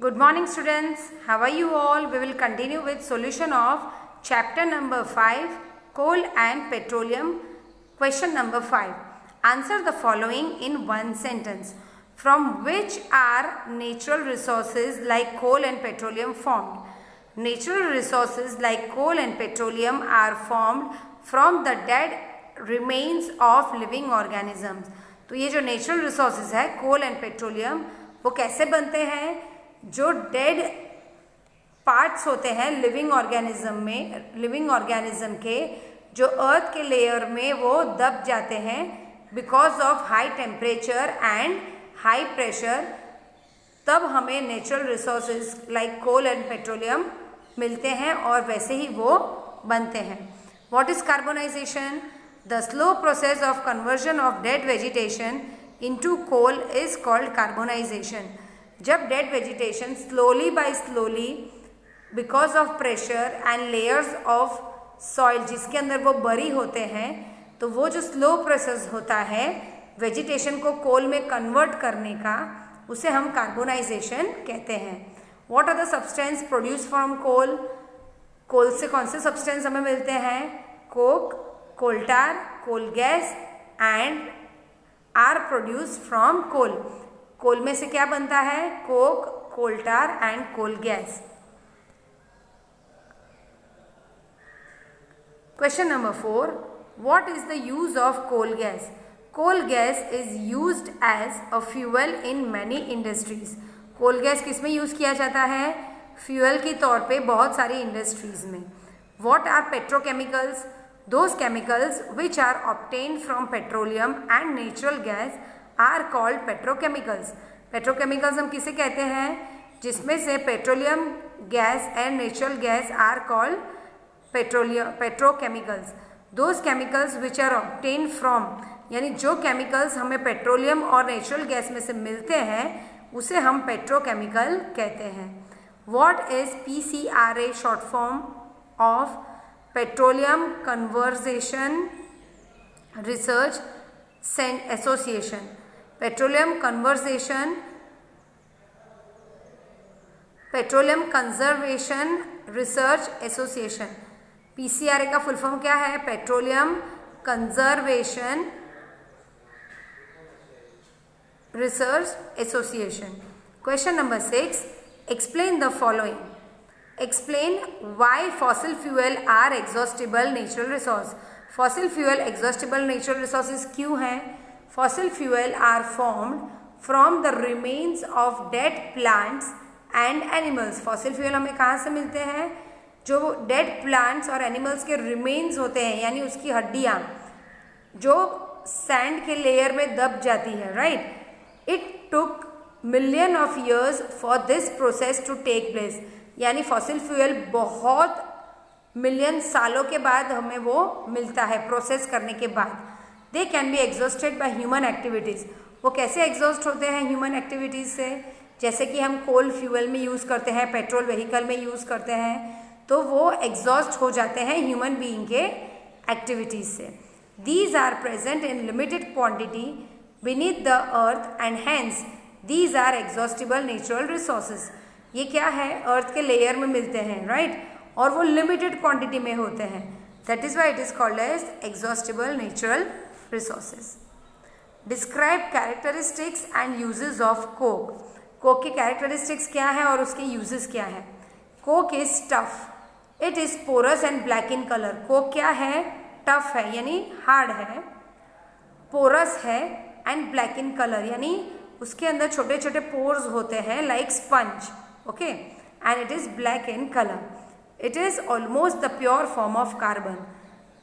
Good morning students, how are you all? We will continue with solution of chapter number 5, Coal and Petroleum. Question number 5. Answer the following in one sentence. From which are natural resources like coal and petroleum formed? Natural resources like coal and petroleum are formed from the dead remains of living organisms. तो ये जो natural resources है कोल and petroleum वो कैसे बनते हैं? जो dead parts होते हैं लिविंग ऑर्गेनिज्म के जो अर्थ के लेयर में वो दब जाते हैं because of high temperature and high pressure, तब हमें natural resources like coal and petroleum मिलते हैं और वैसे ही वो बनते हैं. What is carbonisation? The slow process of conversion of dead vegetation into coal is called carbonization. जब dead vegetation slowly because of pressure and layers of soil जिसके अंदर वो बरी होते हैं, तो वो जो slow process होता है vegetation को coal में convert करने का, उसे हम carbonization कहते हैं. What are the substance produced from coal? कोल से कौन से substance हमें मिलते हैं? coke, coal tar, coal gas and are produced from coal. कोल में से क्या बनता है? Coke, coal tar and coal gas. Question number 4. What is the use of coal gas? Coal gas is used as a fuel in many industries. Coal gas किस में use किया जाता है? फ्यूल के तौर पे बहुत सारी इंडस्ट्रीज में. What are petrochemicals? Those chemicals which are obtained from petroleum and natural gas are called petrochemicals. Petrochemicals हम किसे कहते हैं? जिसमें से petroleum gas and natural gas are called petrochemicals. Those chemicals which are obtained from, यानी जो chemicals हमें petroleum और natural gas में से मिलते हैं उसे हम petrochemical कहते हैं. What is PCRA short form of Petroleum Conservation Research Association? Petroleum Conservation Research Association. PCRA का फुल फॉर्म क्या है? Petroleum Conservation Research Association. Question number 6. Explain the following. Explain why fossil fuel are exhaustible natural resource. Fossil fuel exhaustible natural resources क्यों हैं? Fossil fuel are formed from the remains of dead plants and animals. Fossil fuel हमें कहाँ से मिलते हैं? जो dead plants और animals के remains होते हैं, यानी उसकी हड्डियाँ जो sand के लेयर में दब जाती है, right? It took million of years for this process to take place. यानी फॉसिल फ्यूल बहुत मिलियन सालों के बाद हमें वो मिलता है प्रोसेस करने के बाद. They can be exhausted by human activities. वो कैसे एग्जॉस्ट होते हैं ह्यूमन एक्टिविटीज़ से? जैसे कि हम कोल फ्यूल में यूज़ करते हैं, पेट्रोल व्हीकल में यूज़ करते हैं, तो वो एग्जॉस्ट हो जाते हैं ह्यूमन बीइंग के एक्टिविटीज़ से. These are present in limited quantity beneath the earth and hence these are exhaustible natural resources. ये क्या है? अर्थ के लेयर में मिलते हैं, राइट? और वो लिमिटेड क्वांटिटी में होते हैं. That is why it is called as exhaustible natural resources. Describe characteristics and uses of coke. Coke के कैरेक्टरिस्टिक्स क्या है और उसके यूजेस क्या है? Coke is tough. It is porous and black in colour. Coke क्या है? टफ है यानी हार्ड है, पोरस है एंड ब्लैक इन कलर यानी उसके अंदर छोटे छोटे पोर्स होते हैं like sponge. Okay, and it is black in color. It is almost the pure form of carbon.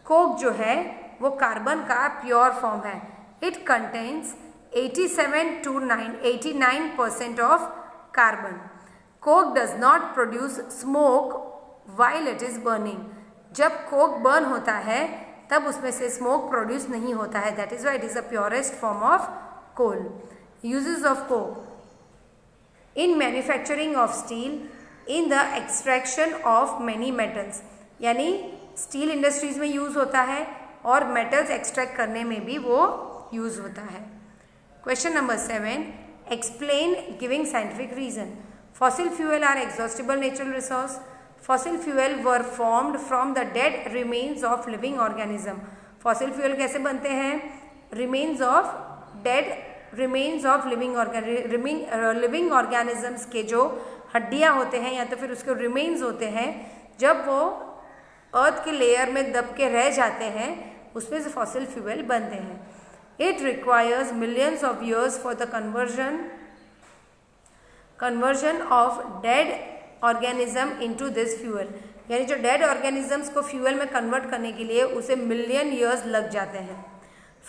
Coke जो है वो कार्बन का प्योर फॉर्म है. It contains 87 to 89% of carbon. Coke does not produce smoke while it is burning. जब Coke burn होता है तब उसमें से स्मोक प्रोड्यूस नहीं होता है. That is why it is the purest form of coal. Uses of coke. In manufacturing of steel, in the extraction of many metals. यानी स्टील इंडस्ट्रीज में यूज़ होता है और मेटल्स एक्सट्रैक्ट करने में भी वो यूज़ होता है. Question number 7. Explain giving scientific reason. Fossil fuel are exhaustible natural resource. Fossil fuel were formed from the dead remains of living organism. Fossil fuel कैसे बनते हैं? Remains of dead remains of living organisms के जो हड्डियाँ होते हैं या तो फिर उसके remains होते हैं, जब वो अर्थ के लेयर में दब के रह जाते हैं, उसमें से फॉसिल फ्यूल बनते हैं. It requires millions of years for the conversion of dead organism into this fuel. यानी जो डेड ऑर्गेनिजम्स को फ्यूल में कन्वर्ट करने के लिए उसे मिलियन ईयर्स लग जाते हैं.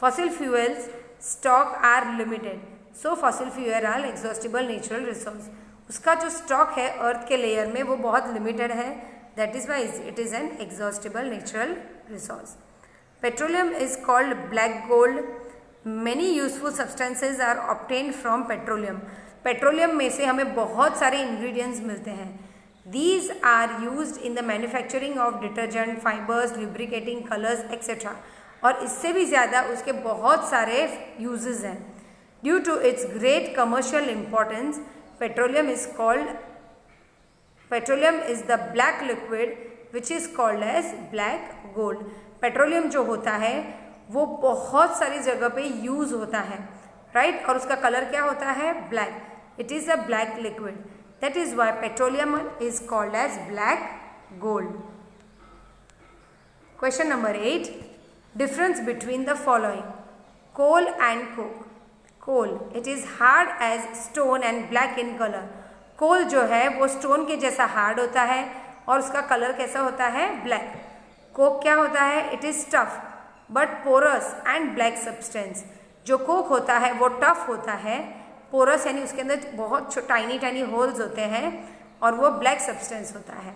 Fossil fuels stock are limited, so fossil fuel are exhaustible natural resource. उसका जो स्टॉक है अर्थ के लेयर में वो बहुत लिमिटेड है. That is why it is an exhaustible natural resource. Petroleum is called black gold. Many useful substances are obtained from petroleum. Petroleum में से हमें बहुत सारे इंग्रेडिएंट्स मिलते हैं. These are used in the manufacturing of detergent, fibers, lubricating, colors, etc. और इससे भी ज़्यादा उसके बहुत सारे uses हैं. Due to its great commercial importance, petroleum is the black liquid which is called as black gold. Petroleum जो होता है वो बहुत सारी जगह पे यूज़ होता है, राइट? और उसका कलर क्या होता है? Black. It is a black liquid. That is why petroleum is called as black gold. Question number 8. Difference between the following. Coal and coke. Coal, it is hard as stone and black in color. कोल जो है वो stone के जैसा hard होता है और उसका colour कैसा होता है? ब्लैक. कोक क्या होता है? It is tough but porous and black substance. जो कोक होता है वो टफ होता है, पोरस यानी उसके अंदर बहुत टाइनी होल्स होते हैं, और वो ब्लैक सब्सटेंस होता है.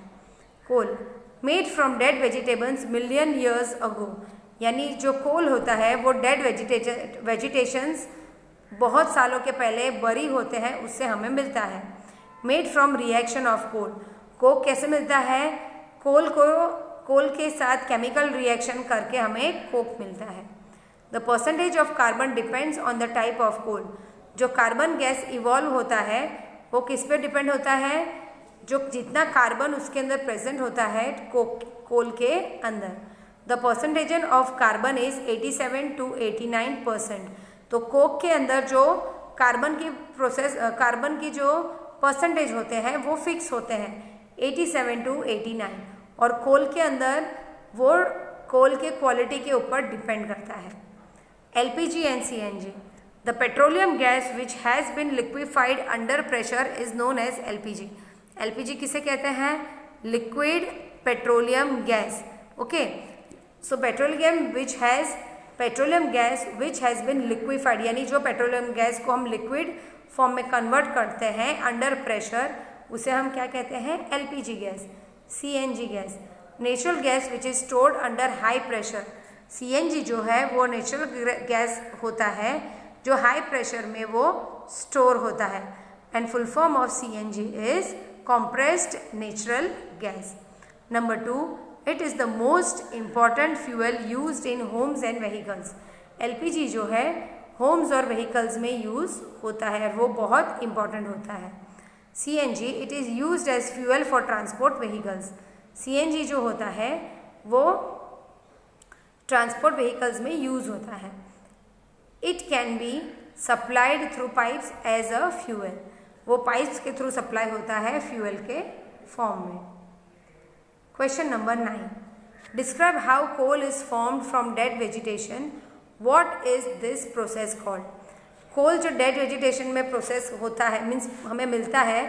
Coal made from dead vegetables million years ago. यानी जो कोल होता है वो डेड वेजिटेशंस बहुत सालों के पहले बरी होते हैं, उससे हमें मिलता है. Made from reaction of coal. Coke कैसे मिलता है? कोल के साथ केमिकल रिएक्शन करके हमें कोक मिलता है. The percentage of carbon depends on the type of coal. जो कार्बन गैस इवॉल्व होता है वो किस पे डिपेंड होता है? जो जितना कार्बन उसके अंदर प्रेजेंट होता है कोल के अंदर. The percentage of carbon is 87 to 89%. तो कोक के अंदर जो कार्बन की जो परसेंटेज होते हैं वो फिक्स होते हैं 87 to 89, और कोल के अंदर वो कोल के क्वालिटी के ऊपर डिपेंड करता है. LPG and CNG. The petroleum gas which has been liquefied under pressure is known as LPG. LPG किसे कहते हैं? Liquid petroleum gas. Okay. So petroleum gas which has been liquefied, यानी जो पेट्रोलियम गैस को हम liquid form में convert करते हैं अंडर प्रेशर, उसे हम क्या कहते हैं? LPG gas. CNG gas, natural gas which is stored under high pressure. CNG जो है वो नेचुरल गैस होता है जो हाई प्रेशर में वो स्टोर होता है. And full form of CNG is compressed natural gas. Number 2, it is the most important fuel used in homes and vehicles. LPG जो है होम्स और व्हीकल्स में यूज़ होता है और वो बहुत इंपॉर्टेंट होता है. CNG it is used as fuel for transport vehicles. CNG जो होता है वो ट्रांसपोर्ट व्हीकल्स में यूज़ होता है. It can be supplied through pipes as a fuel. वो पाइप्स के थ्रू सप्लाई होता है फ्यूल के फॉर्म में. Question number 9. Describe how coal is formed from dead vegetation. What is this process called. Coal जो dead vegetation में process होता है मीन्स हमें मिलता है,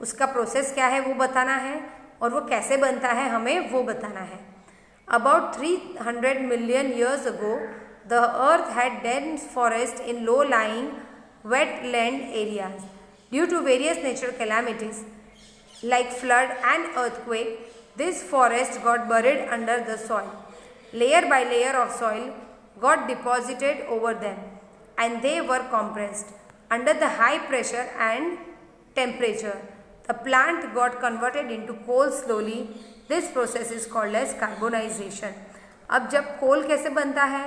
उसका प्रोसेस क्या है वो बताना है, और वो कैसे बनता है हमें वो बताना है. About 300 million years ago, the earth had dense forest in low-lying wetland areas. Due to various natural calamities like flood and earthquake, this forest got buried under the soil. Layer by layer of soil got deposited over them, and they were compressed under the high pressure and temperature. The plant got converted into coal slowly. This process is called as carbonization. अब जब कोल कैसे बनता है,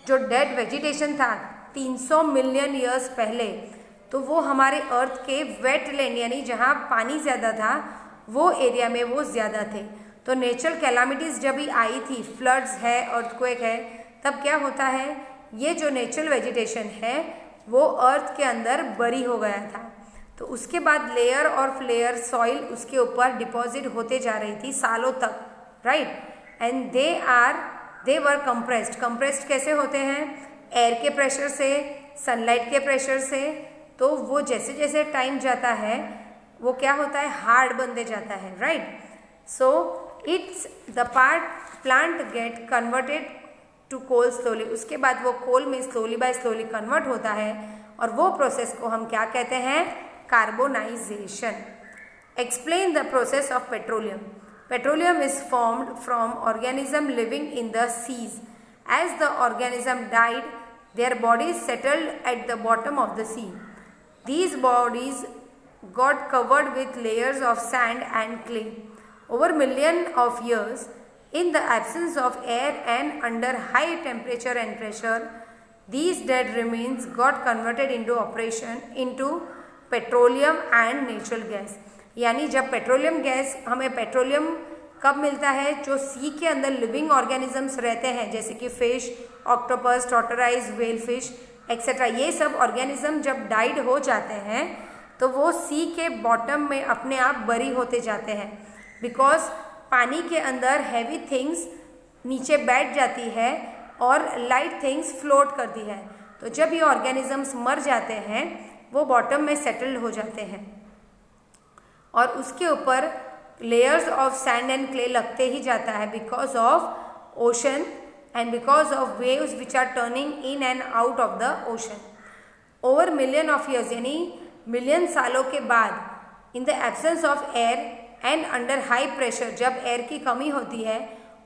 जो dead vegetation था 300 million years पहले तो वो हमारे अर्थ के वेट लैंड यानी जहाँ पानी ज़्यादा था वो एरिया में वो ज़्यादा थे। तो नेचुरल कैलामिटीज़ जब भी आई थी, फ्लड्स है, अर्थक्वेक है, तब क्या होता है, ये जो नेचुरल वेजिटेशन है वो अर्थ के अंदर बरी हो गया था। तो उसके बाद लेयर और लेयर सॉइल उसके ऊपर डिपॉजिट होते जा रही थी सालों तक, right. And they were compressed कैसे होते हैं, एयर के प्रेशर से, सनलाइट के प्रेशर से। तो वो जैसे जैसे टाइम जाता है वो क्या होता है, हार्ड बनते जाता है, right. So it's the plant get converted to coal slowly, उसके बाद वो कोल में स्लोली बाय स्लोली कन्वर्ट होता है और वो प्रोसेस को हम क्या कहते हैं, carbonisation. Explain the process of petroleum. Petroleum is formed from organism living in the seas. As the organism died, their bodies settled at the bottom of the sea. These bodies got covered with layers of sand and clay. Over millions of years, in the absence of air and under high temperature and pressure, these dead remains got converted into petroleum and natural gas. यानी जब petroleum gas, हमें petroleum कब मिलता है, जो सी के अंदर living organisms रहते हैं जैसे कि fish, octopus, tortoise, whale fish etcetera, ये सब ऑर्गेनिज्म जब डाइड हो जाते हैं तो वो सी के बॉटम में अपने आप बरी होते जाते हैं, बिकॉज पानी के अंदर हैवी थिंग्स नीचे बैठ जाती है और लाइट थिंग्स फ्लोट करती है। तो जब ये ऑर्गेनिजम्स मर जाते हैं वो बॉटम में सेटल्ड हो जाते हैं और उसके ऊपर layers of sand and clay लगते ही जाता है, because of ocean and because of waves which are turning in and out of the ocean. Over million of years यानी मिलियन सालों के बाद, in the absence of air and under high pressure, जब air की कमी होती है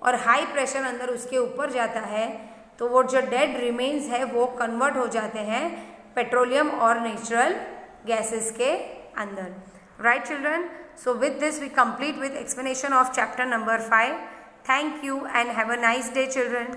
और हाई प्रेशर अंदर उसके ऊपर जाता है तो वो जो डेड रिमेन्स है वो कन्वर्ट हो जाते हैं पेट्रोलियम और नेचुरल गैसेस के अंदर। Right children, so with this we complete with explanation of chapter number 5. Thank you and have a nice day children.